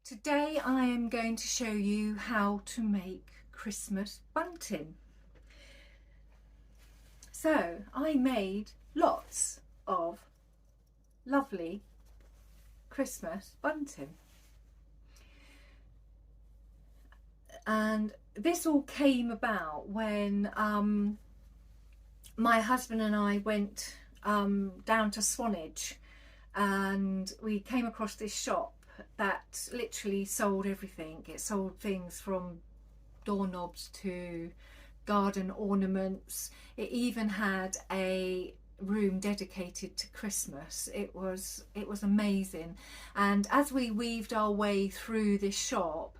Today I am going to show you how to make Christmas bunting. So I made lots of lovely Christmas bunting, and this all came about when my husband and I went down to Swanage, and we came across this shop that literally sold everything. It sold things from doorknobs to garden ornaments. It even had a room dedicated to Christmas. It was amazing. And as we weaved our way through this shop,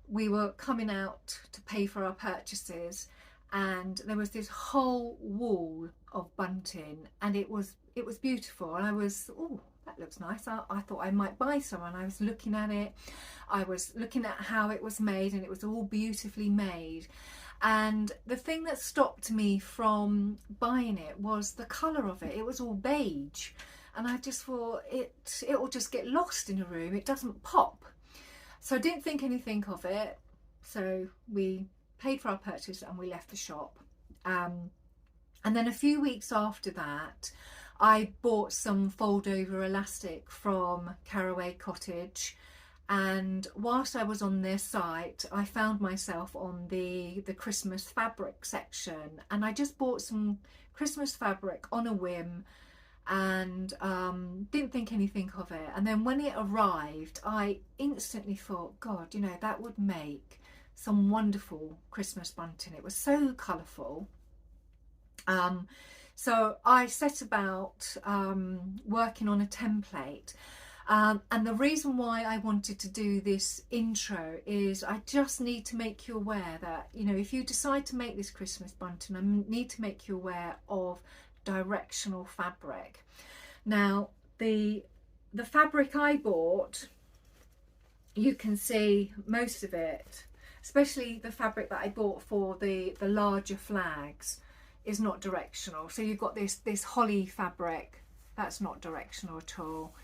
we were coming out to pay for our purchases, and there was this whole wall of bunting, and it was beautiful. And I was, oh, that looks nice. I thought I might buy some, and I was looking at it. I was looking at how it was made, and it was all beautifully made. And the thing that stopped me from buying it was the colour of it. It was all beige, and I just thought it will just get lost in a room. It doesn't pop. So I didn't think anything of it. So we paid for our purchase and we left the shop. And then a few weeks after that, I bought some fold over elastic from Carroway Cottage, and whilst I was on their site I found myself on the Christmas fabric section, and I just bought some Christmas fabric on a whim and didn't think anything of it. And then when it arrived, I instantly thought, God, you know, that would make some wonderful Christmas bunting. It was so colourful. So I set about working on a template, and the reason why I wanted to do this intro is I just need to make you aware that, you know, if you decide to make this Christmas bunting, I need to make you aware of directional fabric. Now the fabric I bought, you can see most of it, especially the fabric that I bought for the larger flags, is not directional. So you've got this holly fabric, that's not directional at all.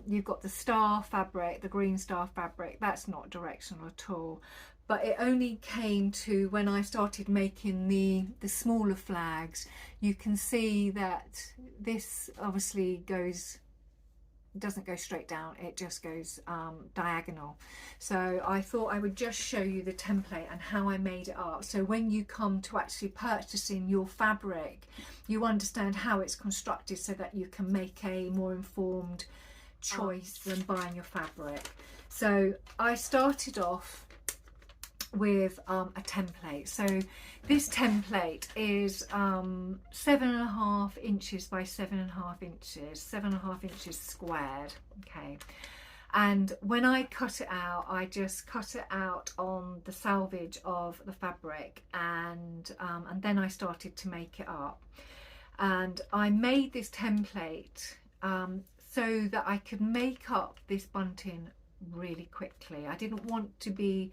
You've got the star fabric, the green star fabric, that's not directional at all. But it only came to when I started making the smaller flags. You can see that this obviously doesn't go straight down, it just goes diagonal. So I thought I would just show you the template and how I made it up, so when you come to actually purchasing your fabric, you understand how it's constructed, so that you can make a more informed choice when buying your fabric. So I started off with a template. So this template is 7.5 inches by 7.5 inches, 7.5 inches squared. Okay, and when I cut it out, I just cut it out on the salvage of the fabric, and then I started to make it up. And I made this template so that I could make up this bunting really quickly. I didn't want to be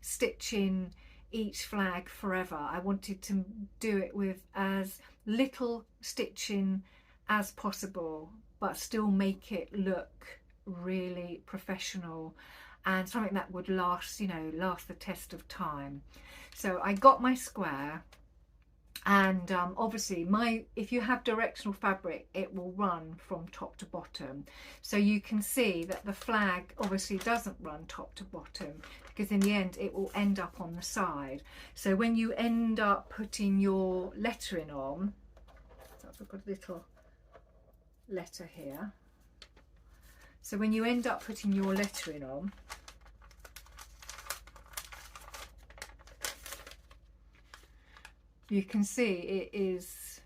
stitching each flag forever. I wanted to do it with as little stitching as possible, but still make it look really professional and something that would last, you know, last the test of time. So I got my square, and obviously if you have directional fabric, it will run from top to bottom. So you can see that the flag obviously doesn't run top to bottom, because in the end it will end up on the side. So when you end up putting your lettering on, so I've got a little letter here. So when you end up putting your lettering on, you can see it is,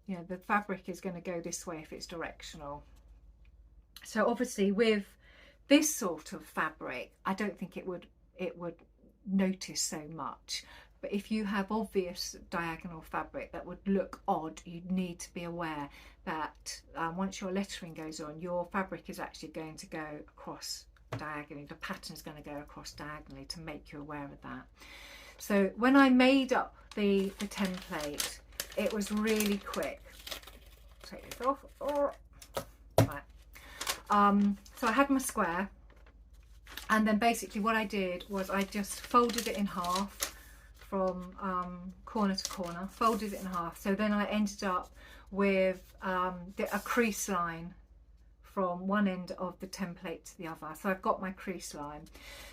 you know, the fabric is going to go this way if it's directional. So obviously with this sort of fabric, I don't think it would notice so much. But if you have obvious diagonal fabric that would look odd, you'd need to be aware that once your lettering goes on, your fabric is actually going to go across diagonally. The pattern is going to go across diagonally, to make you aware of that. So when I made up the template, it was really quick. Take this off. Oh. Right. So I had my square, And then basically what I did was I just folded it in half from corner to corner, folded it in half. So then I ended up with a crease line from one end of the template to the other. So I've got my crease line.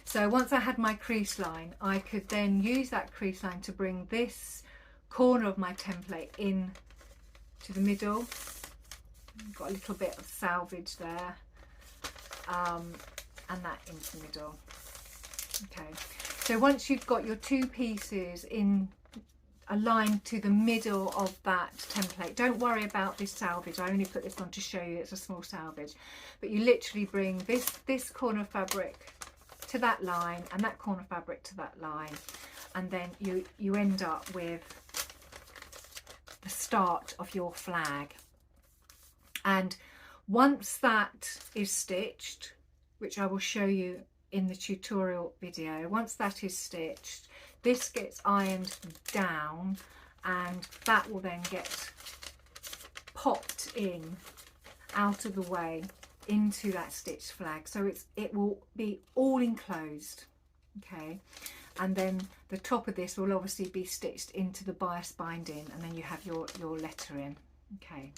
So once I had my crease line, I could then use that crease line to bring this corner of my template in to the middle. Got a little bit of salvage there, and that into the middle. Okay, so once you've got your two pieces in aligned to the middle of that template, don't worry about this salvage. I only put this on to show you it's a small salvage, but you literally bring this corner of fabric to that line and that corner of fabric to that line, and then you end up with the start of your flag. And once that is stitched, which I will show you in the tutorial video, once that is stitched, this gets ironed down and that will then get popped in out of the way into that stitched flag, so it will be all enclosed. Okay, and then the top of this will obviously be stitched into the bias binding, and then you have your lettering. Okay,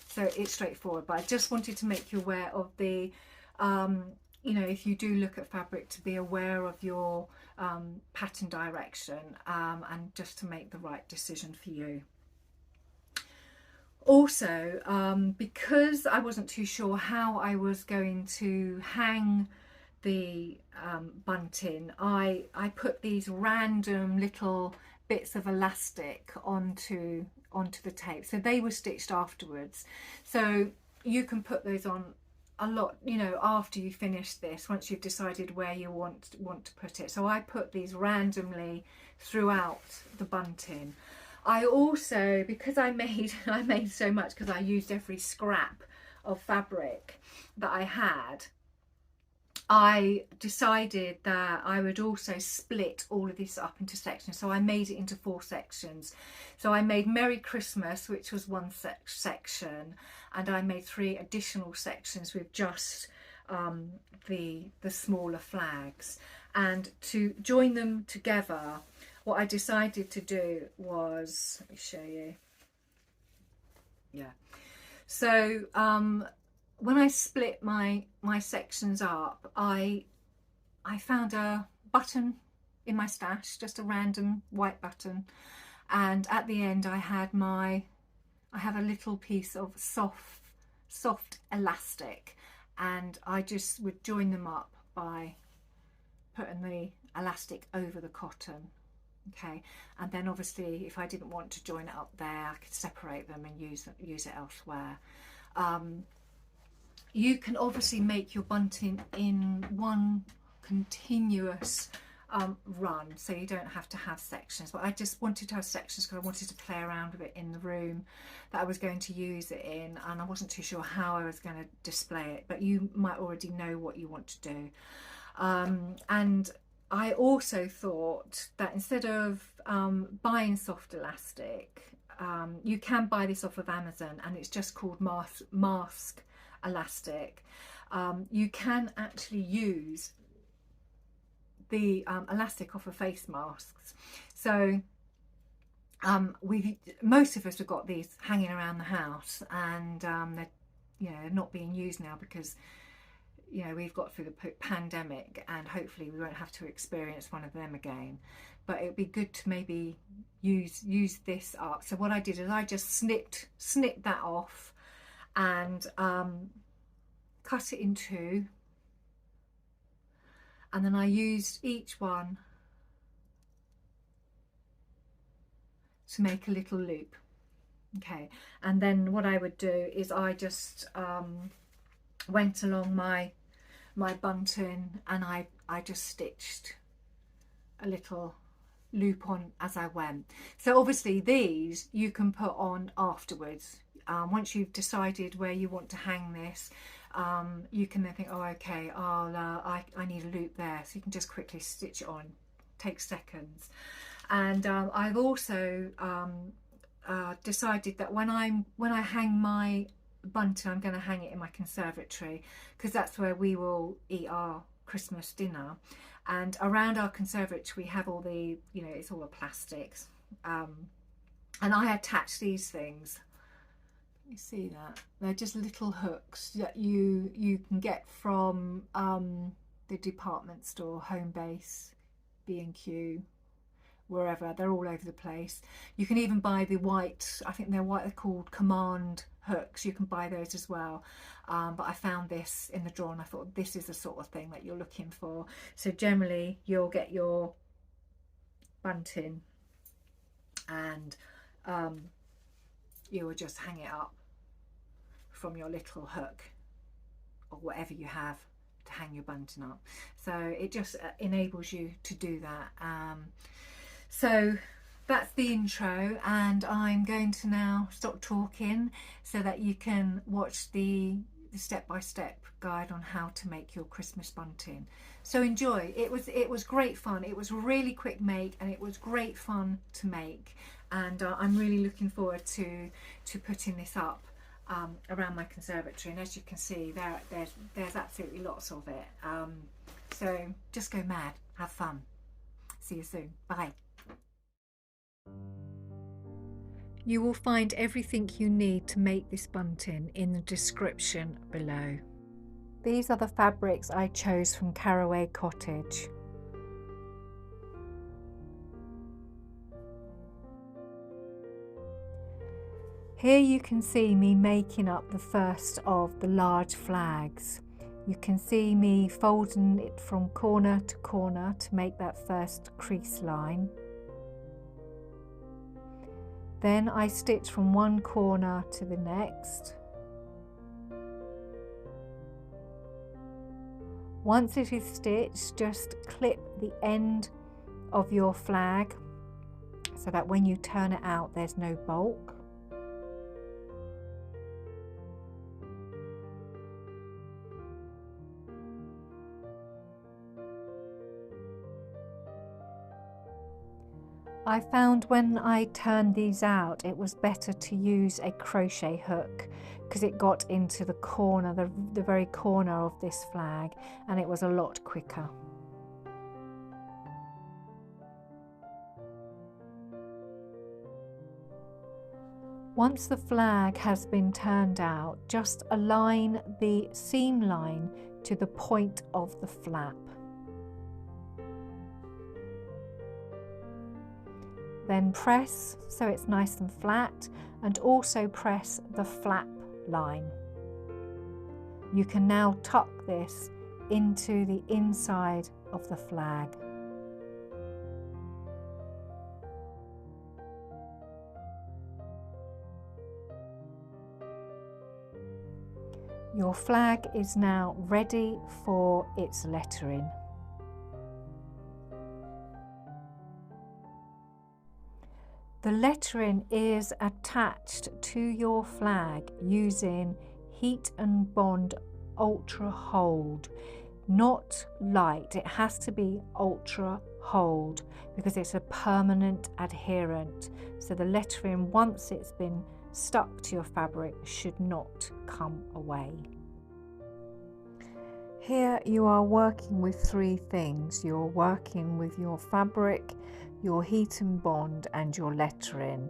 so it's straightforward, but I just wanted to make you aware of the you know, if you do look at fabric, to be aware of your pattern direction, and just to make the right decision for you. Also, because I wasn't too sure how I was going to hang the bunting, I put these random little bits of elastic onto the tape, so they were stitched afterwards. So you can put those on a lot, you know, after you finish this, once you've decided where you want to put it. So I put these randomly throughout the bunting. I also, because I made so much, because I used every scrap of fabric that I had, I decided that I would also split all of this up into sections. So I made it into 4 sections. So I made Merry Christmas, which was one section, and I made 3 additional sections with just the smaller flags. And to join them together, what I decided to do was, let me show you. Yeah. So when I split my sections up, I found a button in my stash, just a random white button, and at the end I have a little piece of soft elastic, and I just would join them up by putting the elastic over the cotton. Okay, and then obviously if I didn't want to join it up there, I could separate them and use it elsewhere. You can obviously make your bunting in one continuous run, so you don't have to have sections, but I just wanted to have sections because I wanted to play around with it in the room that I was going to use it in, and I wasn't too sure how I was going to display it, but you might already know what you want to do. And I also thought that instead of buying soft elastic, you can buy this off of Amazon, and it's just called mask elastic. You can actually use the elastic off of face masks. So most of us have got these hanging around the house, and they're not being used now because we've got through the pandemic, and hopefully we won't have to experience one of them again. But it'd be good to maybe use this up. So what I did is I just snipped that off and cut it in 2, and then I used each one to make a little loop. Okay, and then what I would do is I just went along my bunting, and I just stitched a little loop on as I went. So obviously these you can put on afterwards. Once you've decided where you want to hang this, you can then think, oh okay, I need a loop there, so you can just quickly stitch it on. Takes seconds. And I've also decided that when I hang my bunting, I'm going to hang it in my conservatory, because that's where we will eat our Christmas dinner. And around our conservatory we have all the, you know, it's all the plastics, and I attach these things. You see that? They're just little hooks that you can get from the department store, Home Base, B&Q, wherever. They're all over the place. You can even buy the white, I think they're white, they're called command hooks. You can buy those as well. But I found this in the drawer and I thought this is the sort of thing that you're looking for. So generally you'll get your bunting and you will just hang it up from your little hook or whatever you have to hang your bunting up. So it just enables you to do that. So that's the intro, and I'm going to now stop talking so that you can watch the step-by-step guide on how to make your Christmas bunting. So enjoy. It was great fun. It was really quick make and it was great fun to make, and I'm really looking forward to putting this up around my conservatory. And as you can see, there's absolutely lots of it. So just go mad, have fun. See you soon. Bye. You will find everything you need to make this bunting in the description below. These are the fabrics I chose from Carroway Cottage. Here you can see me making up the first of the large flags. You can see me folding it from corner to corner to make that first crease line. Then I stitch from one corner to the next. Once it is stitched, just clip the end of your flag so that when you turn it out there's no bulk. I found when I turned these out it was better to use a crochet hook because it got into the corner, the very corner of this flag, and it was a lot quicker. Once the flag has been turned out, just align the seam line to the point of the flap. Then press so it's nice and flat, and also press the flap line. You can now tuck this into the inside of the flag. Your flag is now ready for its lettering. The lettering is attached to your flag using Heat and Bond Ultra Hold, not light. It has to be Ultra Hold because it's a permanent adherent. So the lettering, once it's been stuck to your fabric, should not come away. Here you are working with three things. You're working with your fabric, your heat and bond, and your lettering.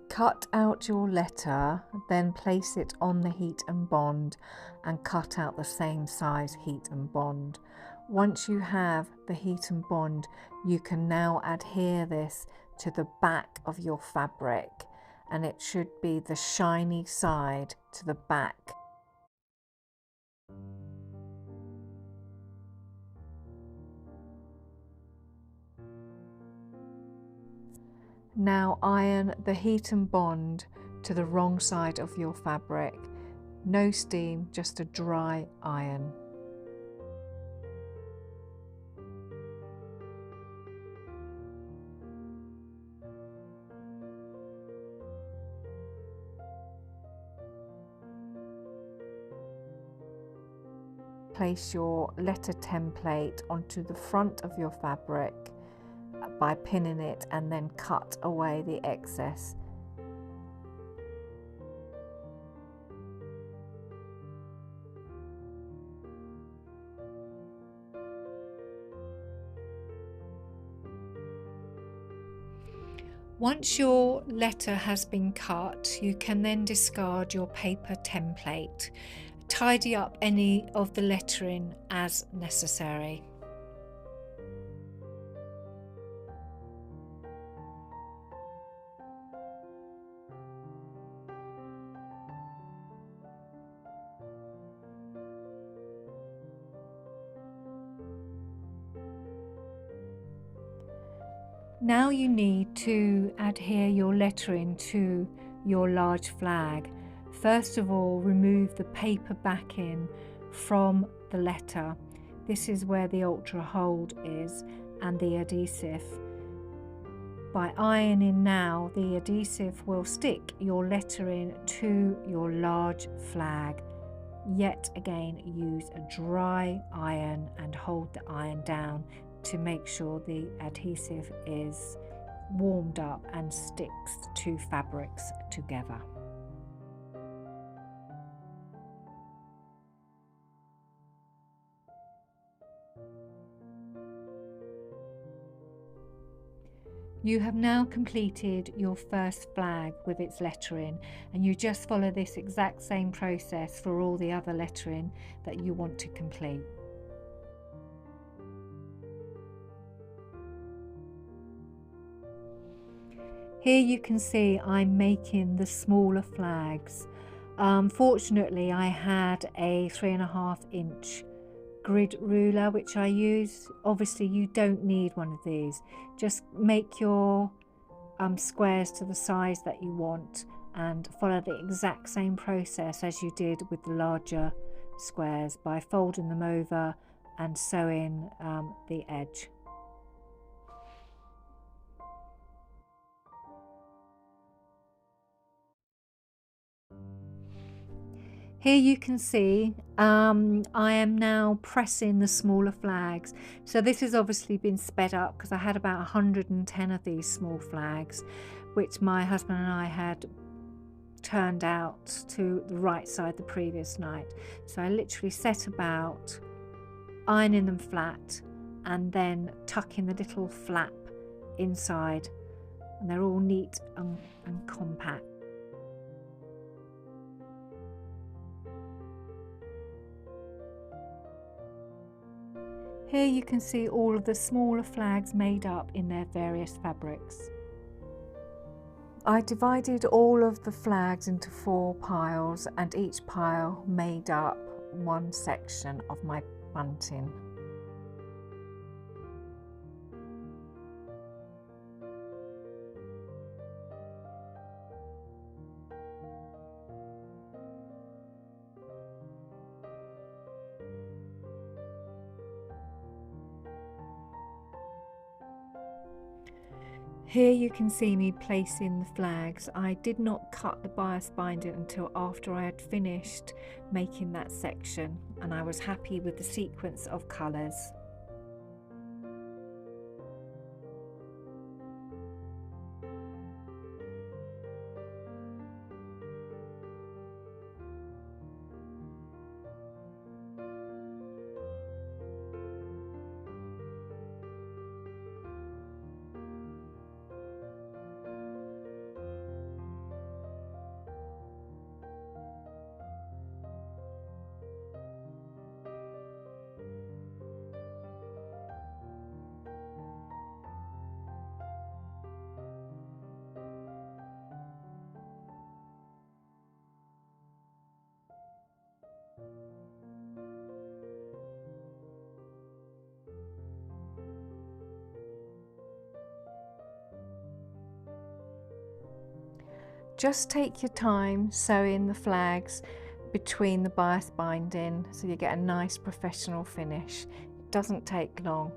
Cut out your letter, then place it on the heat and bond and cut out the same size heat and bond. Once you have the heat and bond, you can now adhere this to the back of your fabric, and it should be the shiny side to the back. Now iron the heat and bond to the wrong side of your fabric. No steam, just a dry iron. Place your letter template onto the front of your fabric by pinning it, and then cut away the excess. Once your letter has been cut, you can then discard your paper template. Tidy up any of the lettering as necessary. Now you need to adhere your lettering to your large flag. First of all, remove the paper backing from the letter. This is where the ultra hold is and the adhesive. By ironing now, the adhesive will stick your lettering to your large flag. Yet again, use a dry iron and hold the iron down to make sure the adhesive is warmed up and sticks two fabrics together. You have now completed your first flag with its lettering, and you just follow this exact same process for all the other lettering that you want to complete. Here you can see I'm making the smaller flags. Fortunately, I had a 3.5 inch grid ruler which I use. Obviously you don't need one of these. Just make your squares to the size that you want and follow the exact same process as you did with the larger squares by folding them over and sewing the edge. Here you can see I am now pressing the smaller flags. So this has obviously been sped up because I had about 110 of these small flags, which my husband and I had turned out to the right side the previous night. So I literally set about ironing them flat and then tucking the little flap inside, and they're all neat and compact. Here you can see all of the smaller flags made up in their various fabrics. I divided all of the flags into 4 piles, and each pile made up one section of my bunting. Here you can see me placing the flags. I did not cut the bias binding until after I had finished making that section, and I was happy with the sequence of colours. Just take your time sewing the flags between the bias binding so you get a nice professional finish. It doesn't take long.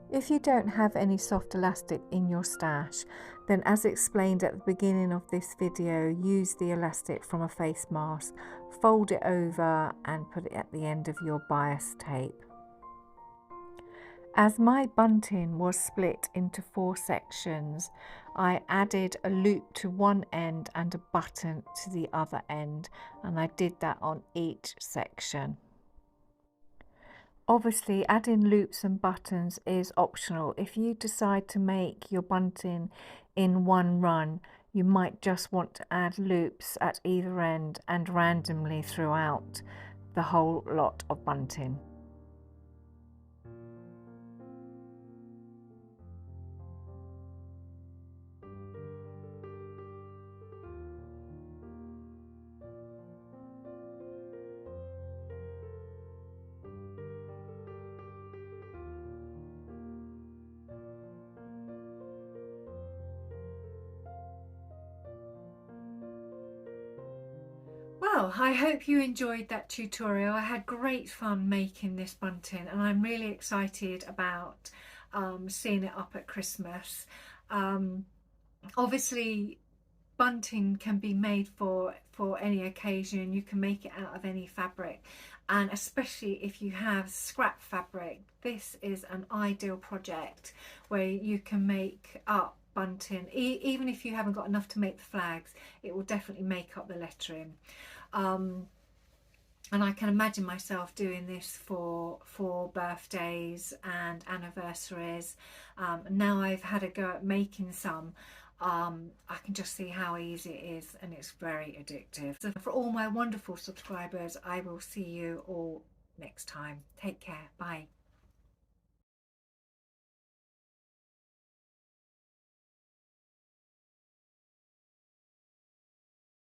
If you don't have any soft elastic in your stash, then as explained at the beginning of this video, use the elastic from a face mask, fold it over and put it at the end of your bias tape. As my bunting was split into 4 sections, I added a loop to one end and a button to the other end, and I did that on each section. Obviously, adding loops and buttons is optional. If you decide to make your bunting in one run, you might just want to add loops at either end and randomly throughout the whole lot of bunting. Well, I hope you enjoyed that tutorial. I had great fun making this bunting, and I'm really excited about seeing it up at Christmas. Obviously, bunting can be made for any occasion. You can make it out of any fabric, and especially if you have scrap fabric, this is an ideal project where you can make up bunting. Even if you haven't got enough to make the flags, it will definitely make up the lettering. um, and I can imagine myself doing this for birthdays and anniversaries. Now I've had a go at making some, I can just see how easy it is, and it's very addictive. So for all my wonderful subscribers, I will see you all next time. Take care. Bye.